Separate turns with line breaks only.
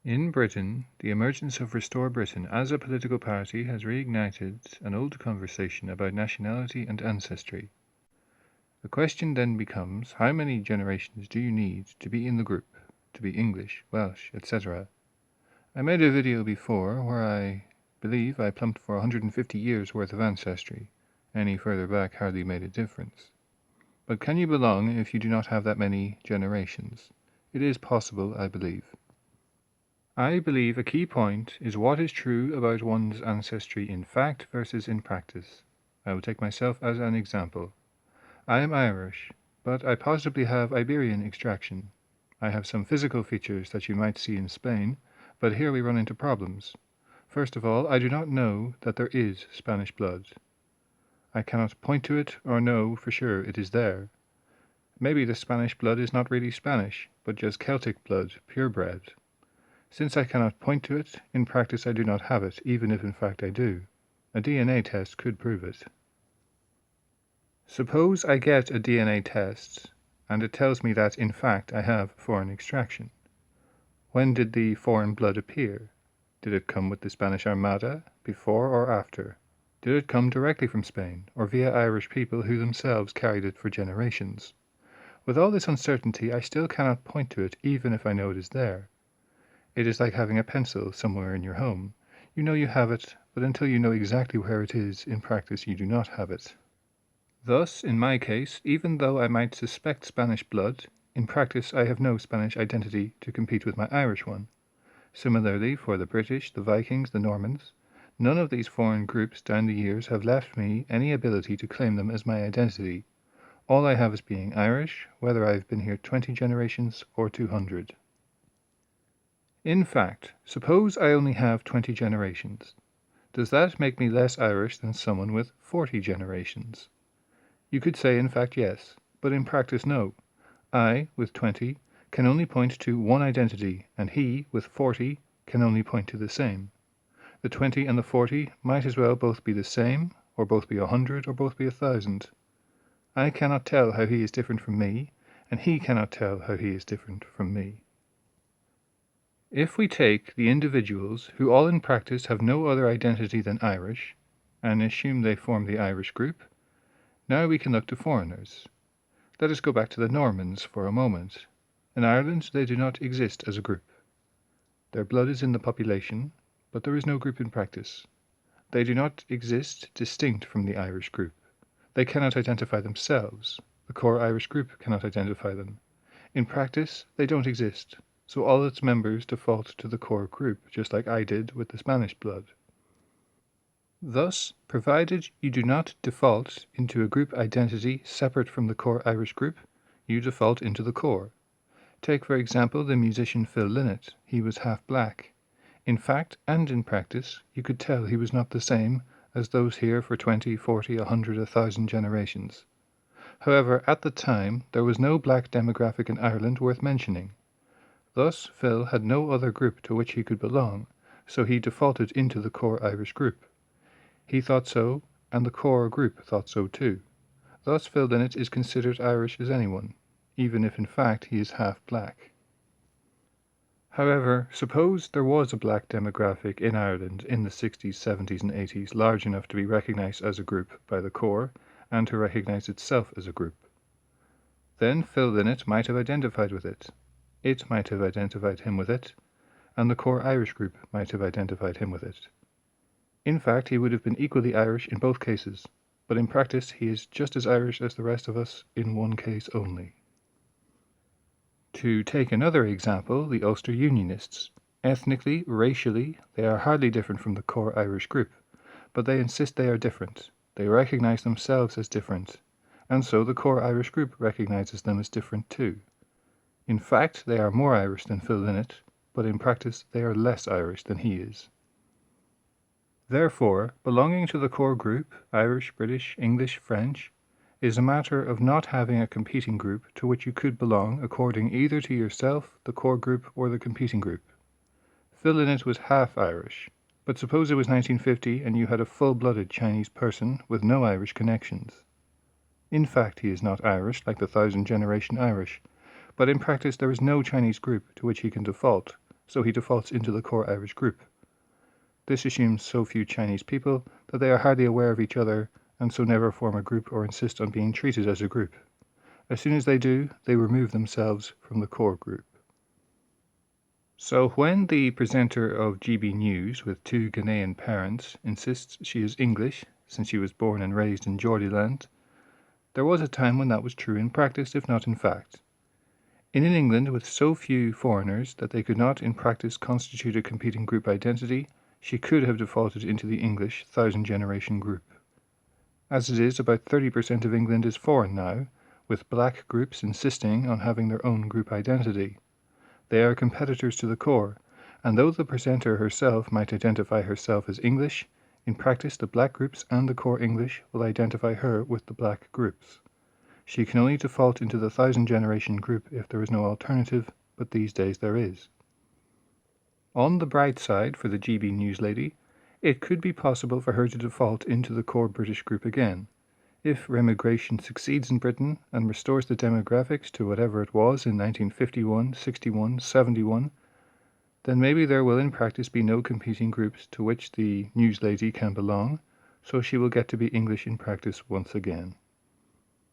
In Britain, the emergence of Restore Britain as a political party has reignited an old conversation about nationality and ancestry. The question then becomes, how many generations do you need to be in the group, to be English, Welsh, etc.? I made a video before where I believe I plumped for 150 years worth of ancestry. Any further back hardly made a difference. But can you belong if you do not have that many generations? It is possible, I believe. I believe a key point is what is true about one's ancestry in fact versus in practice. I will take myself as an example. I am Irish, but I possibly have Iberian extraction. I have some physical features that you might see in Spain, but here we run into problems. First of all, I do not know that there is Spanish blood. I cannot point to it or know for sure it is there. Maybe the Spanish blood is not really Spanish, but just Celtic blood, purebred. Since I cannot point to it, in practice I do not have it, even if in fact I do. A DNA test could prove it. Suppose I get a DNA test, and it tells me that, in fact, I have foreign extraction. When did the foreign blood appear? Did it come with the Spanish Armada, before or after? Did it come directly from Spain, or via Irish people who themselves carried it for generations? With all this uncertainty, I still cannot point to it, even if I know it is there. It is like having a pencil somewhere in your home. You know you have it, but until you know exactly where it is, in practice you do not have it. Thus, in my case, even though I might suspect Spanish blood, in practice I have no Spanish identity to compete with my Irish one. Similarly, for the British, the Vikings, the Normans, none of these foreign groups down the years have left me any ability to claim them as my identity. All I have is being Irish, whether I have been here 20 generations or 200. In fact, suppose I only have 20 generations. Does that make me less Irish than someone with 40 generations? You could say in fact yes, but in practice no. I, with 20, can only point to one identity, and he, with 40, can only point to the same. The 20 and the 40 might as well both be the same, or both be 100, or both be 1,000. I cannot tell how he is different from me, and he cannot tell how he is different from me. If we take the individuals who all in practice have no other identity than Irish, and assume they form the Irish group, now we can look to foreigners. Let us go back to the Normans for a moment. In Ireland they do not exist as a group. Their blood is in the population, but there is no group in practice. They do not exist distinct from the Irish group. They cannot identify themselves. The core Irish group cannot identify them. In practice, they don't exist, so all its members default to the core group, just like I did with the Spanish blood. Thus, provided you do not default into a group identity separate from the core Irish group, you default into the core. Take, for example, the musician Phil Lynott. He was half black. In fact and in practice, you could tell he was not the same as those here for 20, 40, 100, 1,000 generations. However, at the time, there was no black demographic in Ireland worth mentioning. Thus, Phil had no other group to which he could belong, so he defaulted into the core Irish group. He thought so, and the core group thought so too. Thus, Phil Lynott is considered Irish as anyone, even if in fact he is half black. However, suppose there was a black demographic in Ireland in the 60s, 70s and 80s large enough to be recognised as a group by the core and to recognise itself as a group. Then Phil Lynott might have identified with it. It might have identified him with it, and the core Irish group might have identified him with it. In fact, he would have been equally Irish in both cases, but in practice he is just as Irish as the rest of us in one case only. To take another example, the Ulster Unionists. Ethnically, racially, they are hardly different from the core Irish group, but they insist they are different. They recognise themselves as different, and so the core Irish group recognises them as different too. In fact, they are more Irish than Phil Lynott, but in practice they are less Irish than he is. Therefore, belonging to the core group, Irish, British, English, French, is a matter of not having a competing group to which you could belong according either to yourself, the core group, or the competing group. Phil Lynott was half Irish, but suppose it was 1950 and you had a full-blooded Chinese person with no Irish connections. In fact, he is not Irish like the 1,000-generation Irish, but in practice there is no Chinese group to which he can default, so he defaults into the core average group. This assumes so few Chinese people that they are hardly aware of each other and so never form a group or insist on being treated as a group. As soon as they do, they remove themselves from the core group. So when the presenter of GB News with 2 Ghanaian parents insists she is English since she was born and raised in Geordieland, there was a time when that was true in practice, if not in fact. In England, with so few foreigners that they could not in practice constitute a competing group identity, she could have defaulted into the English 1000-generation group. As it is, about 30% of England is foreign now, with black groups insisting on having their own group identity. They are competitors to the core, and though the presenter herself might identify herself as English, in practice the black groups and the core English will identify her with the black groups. She can only default into the 1000-generation group if there is no alternative, but these days there is. On the bright side for the GB News lady, it could be possible for her to default into the core British group again. If remigration succeeds in Britain and restores the demographics to whatever it was in 1951, 61, 71, then maybe there will in practice be no competing groups to which the news lady can belong, so she will get to be English in practice once again.